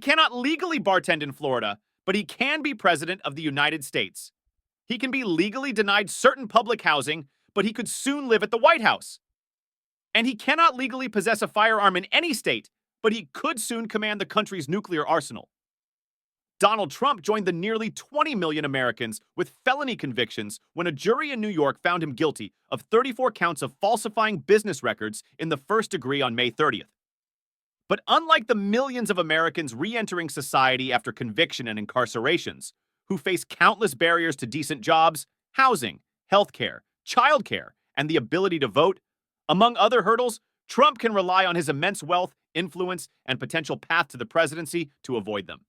cannot legally bartend in Florida, but he can be president of the United States. He can be legally denied certain public housing, but he could soon live at the White House. And he cannot legally possess a firearm in any state, but he could soon command the country's nuclear arsenal. Donald Trump joined the nearly 20 million Americans with felony convictions when a jury in New York found him guilty of 34 counts of falsifying business records in the first degree on May 30th. But unlike the millions of Americans re-entering society after conviction and incarcerations, who face countless barriers to decent jobs, housing, healthcare, childcare, and the ability to vote, among other hurdles, Trump can rely on his immense wealth, influence, and potential path to the presidency to avoid them.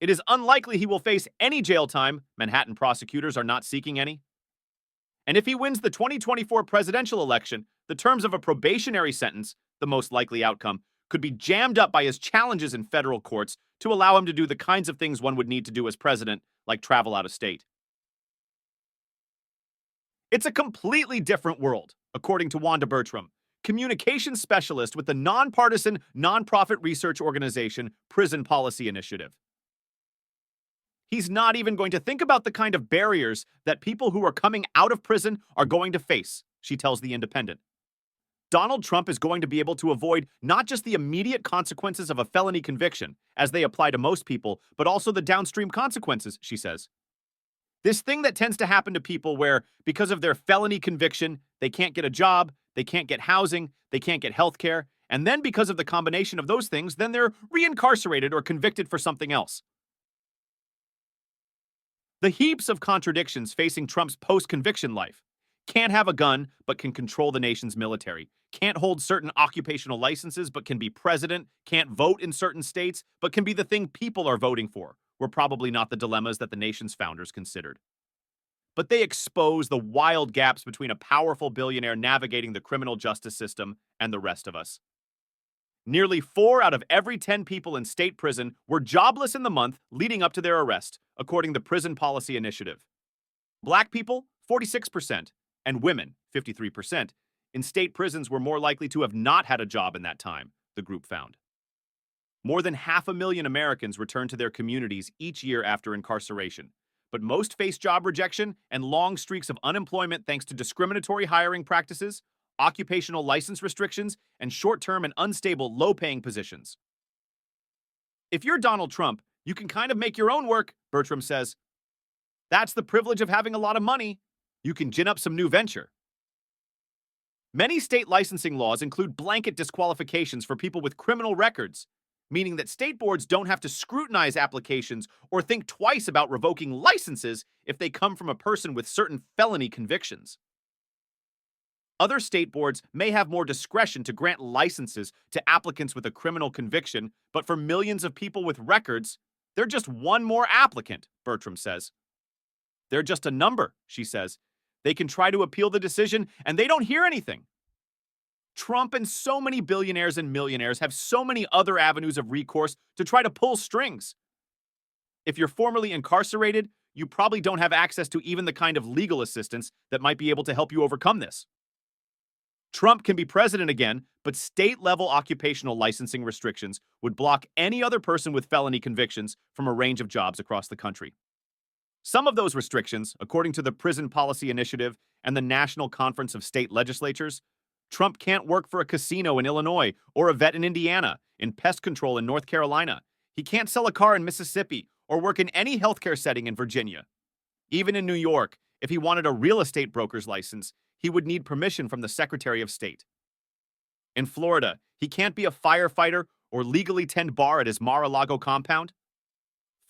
It is unlikely he will face any jail time. Manhattan prosecutors are not seeking any. And if he wins the 2024 presidential election, the terms of a probationary sentence, the most likely outcome, could be jammed up by his challenges in federal courts to allow him to do the kinds of things one would need to do as president, like travel out of state. It's a completely different world, according to Wanda Bertram, communications specialist with the nonpartisan nonprofit research organization Prison Policy Initiative. He's not even going to think about the kind of barriers that people who are coming out of prison are going to face, she tells The Independent. Donald Trump is going to be able to avoid not just the immediate consequences of a felony conviction, as they apply to most people, but also the downstream consequences, she says. This thing that tends to happen to people where, because of their felony conviction, they can't get a job, they can't get housing, they can't get health care, and then because of the combination of those things, then they're reincarcerated or convicted for something else. The heaps of contradictions facing Trump's post-conviction life. Can't have a gun, but can control the nation's military. Can't hold certain occupational licenses, but can be president. Can't vote in certain states, but can be the thing people are voting for. Were probably not the dilemmas that the nation's founders considered. But they expose the wild gaps between a powerful billionaire navigating the criminal justice system and the rest of us. Nearly 4 out of every 10 people in state prison were jobless in the month leading up to their arrest, according to the Prison Policy Initiative. Black people, 46%, and women, 53%, in state prisons were more likely to have not had a job in that time, the group found. More than 500,000 Americans return to their communities each year after incarceration, but most face job rejection and long streaks of unemployment thanks to discriminatory hiring practices, occupational license restrictions, and short-term and unstable low-paying positions. If you're Donald Trump, you can kind of make your own work, Bertram says. That's the privilege of having a lot of money. You can gin up some new venture. Many state licensing laws include blanket disqualifications for people with criminal records, meaning that state boards don't have to scrutinize applications or think twice about revoking licenses if they come from a person with certain felony convictions. Other state boards may have more discretion to grant licenses to applicants with a criminal conviction, but for millions of people with records, they're just one more applicant, Bertram says. They're just a number, she says. They can try to appeal the decision, and they don't hear anything. Trump and so many billionaires and millionaires have so many other avenues of recourse to try to pull strings. If you're formerly incarcerated, you probably don't have access to even the kind of legal assistance that might be able to help you overcome this. Trump can be president again, but state-level occupational licensing restrictions would block any other person with felony convictions from a range of jobs across the country. Some of those restrictions, according to the Prison Policy Initiative and the National Conference of State Legislatures, Trump can't work for a casino in Illinois or a vet in Indiana, in pest control in North Carolina. He can't sell a car in Mississippi or work in any healthcare setting in Virginia. Even in New York, if he wanted a real estate broker's license, he would need permission from the Secretary of State. In Florida, he can't be a firefighter or legally tend bar at his Mar-a-Lago compound.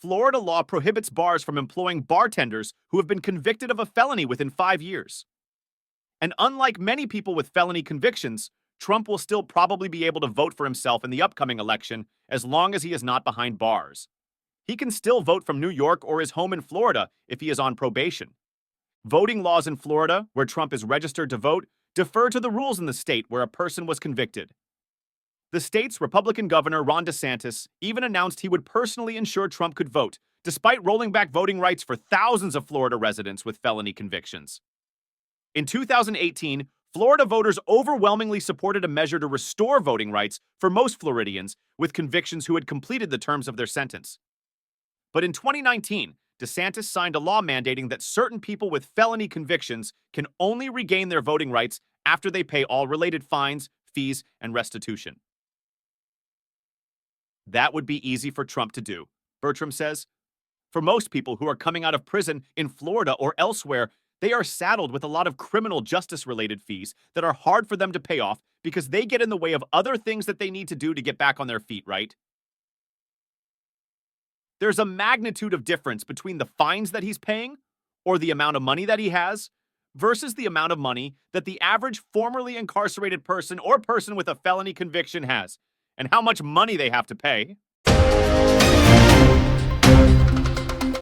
Florida law prohibits bars from employing bartenders who have been convicted of a felony within 5 years. And unlike many people with felony convictions, Trump will still probably be able to vote for himself in the upcoming election as long as he is not behind bars. He can still vote from New York or his home in Florida if he is on probation. Voting laws in Florida, where Trump is registered to vote, defer to the rules in the state where a person was convicted. The state's Republican governor, Ron DeSantis, even announced he would personally ensure Trump could vote, despite rolling back voting rights for thousands of Florida residents with felony convictions. In 2018, Florida voters overwhelmingly supported a measure to restore voting rights for most Floridians with convictions who had completed the terms of their sentence. But in 2019, DeSantis signed a law mandating that certain people with felony convictions can only regain their voting rights after they pay all related fines, fees, and restitution. That would be easy for Trump to do, Bertram says. For most people who are coming out of prison in Florida or elsewhere, they are saddled with a lot of criminal justice related fees that are hard for them to pay off because they get in the way of other things that they need to do to get back on their feet, right? There's a magnitude of difference between the fines that he's paying, or the amount of money that he has, versus the amount of money that the average formerly incarcerated person or person with a felony conviction has, and how much money they have to pay.